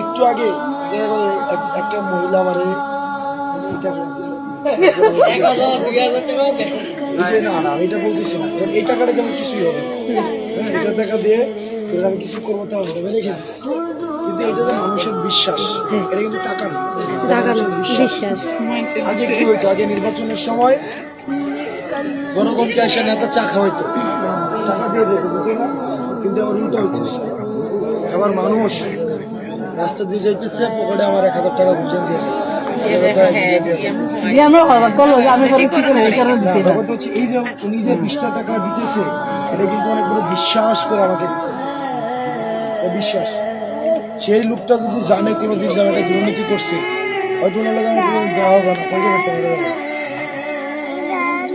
একটু আগে যে একটা মহিলা আমার না এটা বলতেছি না, এই টাকাটা যেমন কিছুই হবে এটা টাকা দিয়ে আমি কিছু করবো তাও হবে রেখে দিই, কিন্তু এটা তো মানুষের বিশ্বাস, এটা কিন্তু টাকা না, বিশ্বাস। আগে কি হইতো, আগে নির্বাচনের সময় জনগণকে এসে নেতা চা খাওয়াইতো, টাকা দিয়ে যেত, বুঝলি না? কিন্তু আবার উল্টো হইতেছে, আবার মানুষ রাস্তা দিয়ে যাইতেছে, পকেটে আমার 1000 টাকা বুঝে দিয়েছে। এই যে উনি যে 20টা টাকা দিতেছে, এটা কিন্তু অনেক বড় বিশ্বাস করে আমাকে বিশ্বাস। সেই লোকটা যদি জানে কোনোদিন যে আমাকে দুর্নীতি করছে, হয়তো ওনার লাগে আমার কোনো দেওয়া হবে না।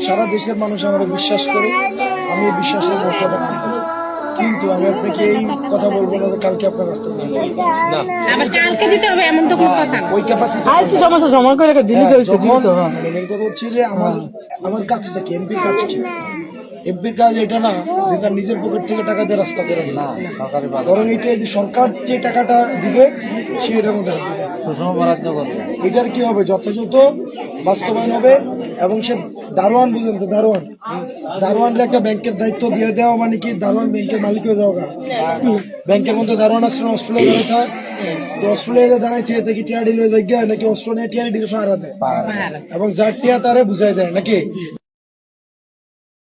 সারা দেশের মানুষ আমার বিশ্বাস করে, আমি বিশ্বাসের মর্যাদা পাই। কিন্তু আমি আপনাকে এই কথা বলবো না কালকে আপনার রাস্তা ওই ক্যাপাসিটি যে আমার কাজটা কি, এমপির কাজ কি? এমপির কাজ এটা না যে তার নিজের পকেট থেকে টাকা দিয়ে রাস্তা করে না, বরং এটা যে সরকার যে টাকাটা দিবে সে এটার মধ্যে এটার কি হবে, যথাযথ বাস্তবায়ন হবে। এবং সে দারোয়ান, বুঝলেন তো, দারোয়ানকে একটা ব্যাংকের দায়িত্ব দিয়ে দেওয়া মানে কি, দারোয়ান ব্যাংকের মালিক হয়ে যাওয়া। ব্যাংকের মধ্যে দারোয়ান আসলে অস্ট্রেলিয়া বেরোতে, তো অস্ট্রেলিয়াতে দাঁড়াইতে দেখি টিয়াডি লয়ে যায় নাকি অস্ট্রেলিয়া টিয়াডি পাহারা দেয় এবং যার টিয়া তারে বুঝাই দেয় নাকি।